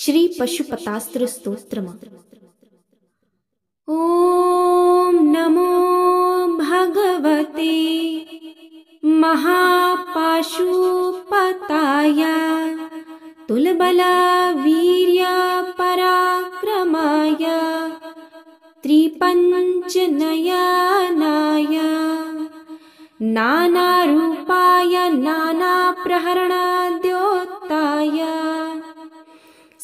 श्री पशुपतास्त्र स्तोत्रम्। ॐ नमो भगवते महापाशुपताय तुलबलवीर्यपराक्रमाय त्रिपञ्चनयनाय नानारूपाय नानाप्रहरणाद्योताय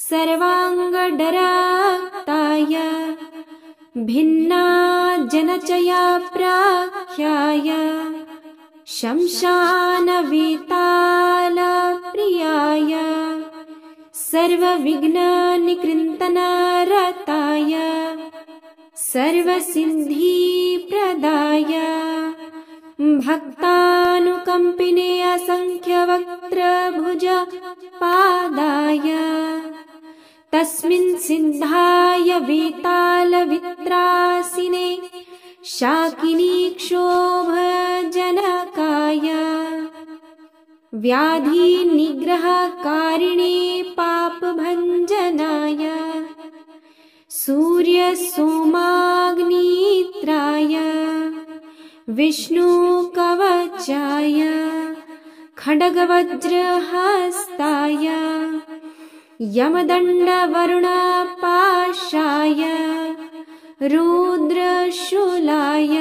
सर्वाङ्गडरक्ताय भिन्नाजनचयप्राख्याय शमशानवेतालप्रियाय सर्वविघ्ननिकृन्तनरताय सर्वसिद्धिप्रदाय भक्तानुकम्पिने असंख्यवक्त्रभुजपादाय तस्मिन् सिद्धाय वेतालवित्रासिने शाकिनीक्षोभजनकाय व्याधिनिग्रहकारिणे पापभञ्जनाय सूर्यसोमाग्नित्राय विष्णुकवचाय खड्गवज्रहस्ताय यमदण्डवरुणपाशाय रुद्रशूलाय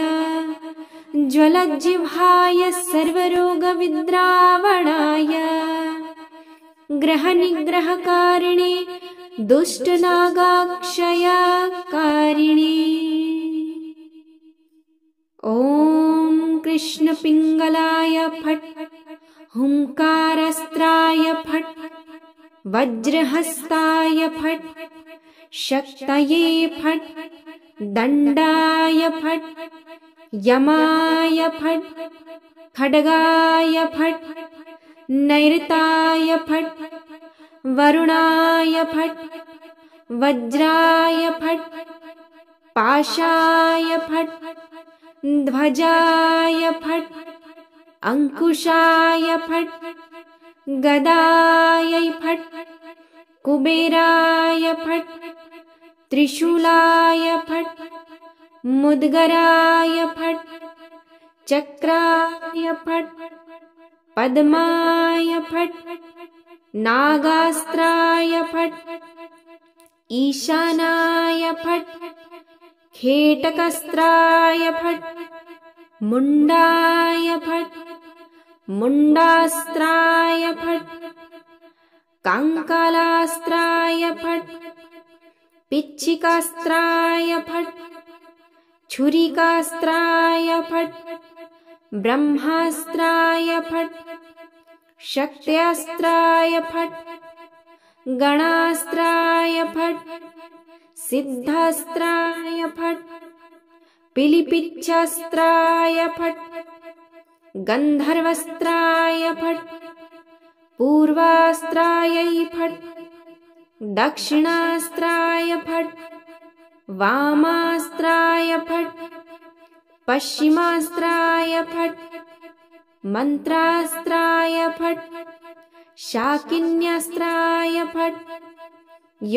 ज्वलज्जिह्वाय सर्वरोगविद्रावणाय ग्रहनिग्रहकारिणे दुष्टनागाक्षयकारिणे ॐ कृष्णपिङ्गलाय फट् हुङ्कारस्त्राय फट् वज्रहस्ताय फट् शक्तये फट् दण्डाय फट् यमाय फट् खड्गाय फट् नैऋताय फट् वरुणाय फट् वज्राय फट् पाशाय फट् ध्वजाय फट् अंकुशाय फट् गदायै फट् कुबेराय फट् त्रिशूलाय फट् मुद्गराय फट् चक्राय फट् पद्माय फट् नागास्त्राय फट् ईशानाय फट् खेटकस्त्राय फट् मुण्डाय फट् मुण्डास्त्राय फट् काङ्कालास्त्राय फट् पिच्छिकास्त्राय फट् छुरिकास्त्राय फट् ब्रह्मास्त्राय फट् शक्त्यास्त्राय फट् गणास्त्राय फट् सिद्धास्त्राय फट् पिलिपिच्छास्त्राय फट् गन्धर्वस्त्राय फट् पूर्वास्त्रायै फट् दक्षिणास्त्राय फट् वामास्त्राय फट् पश्चिमास्त्राय फट् मन्त्रास्त्राय फट् शाकिन्यास्त्राय फट्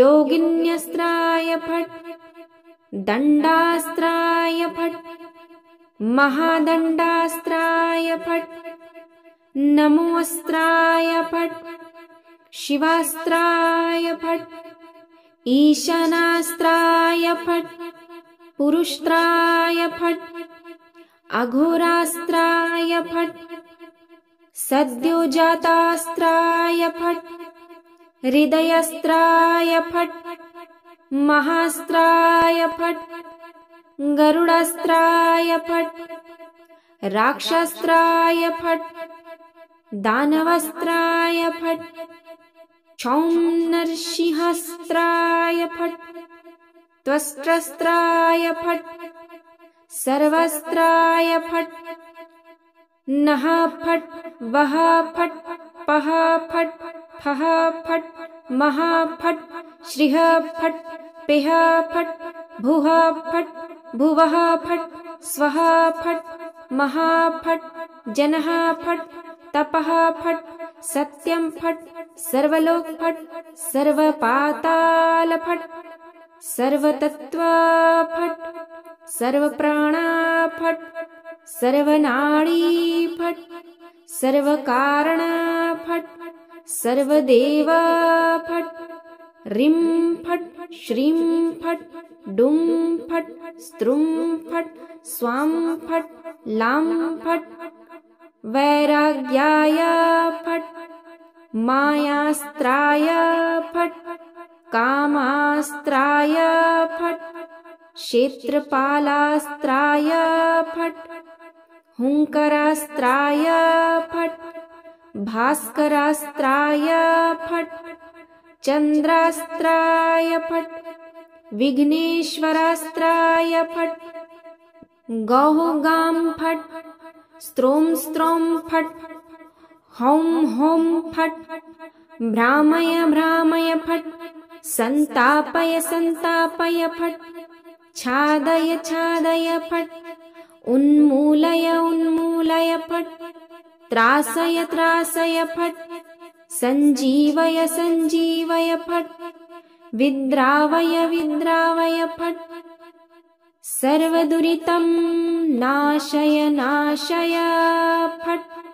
योगिन्यस्त्राय फट् दण्डास्त्राय फट् महादण्डास्त्राय फट् नमोऽस्त्राय फट् शिवास्त्राय फट् ईशानास्त्राय फट् पुरुष्ट्राय फट् अघोरास्त्राय फट् सद्योजातास्त्राय फट् हृदयस्त्राय फट् महास्त्राय फट् गरुडास्त्राय फट् राक्षस्त्राय फट् दानवस्त्राय फट् क्षौं नरसिंहस्त्राय फट् त्वष्ट्रस्त्राय फट् सर्वस्त्राय फट् नः फट् वः फट् पः फट् फः फट् महा फट् श्रीः फट् पिः फट् भुः फट् भुवः फट् स्वः फट् महा फट् जनः फट् तपः फट् सत्यं फट् सर्वलोक फट् सर्वपाताल फट् सर्वतत्त्व फट् सर्वप्राणा फट् सर्वनाडी फट् सर्वकारण फट् सर्वदेव फट् ह्रीं फट् श्रीं फट् डुं फट् स्त्रुं फट् स्वां फट् लां फट् वैराग्याय फट् मायास्त्राय फट् कामास्त्राय फट् क्षेत्रपालास्त्राय फट् हुंकरास्त्राय फट् भास्करास्त्राय फट् चंद्रास्त्राय फट् विघ्नेश्वरास्त्राय फट् गौः गां फट् स्त्रों स्त्रौं फट् हौं हौं फट् भ्रामय भ्रामय फट् संतापय संतापय फट् छादय छादय फट् उन्मूलय उन्मूलय फट् त्रासय त्रासय फट् संजीवय संजीवय फट् विद्रावय विद्रावय फट् सर्वदुरितं नाशय नाशय फट्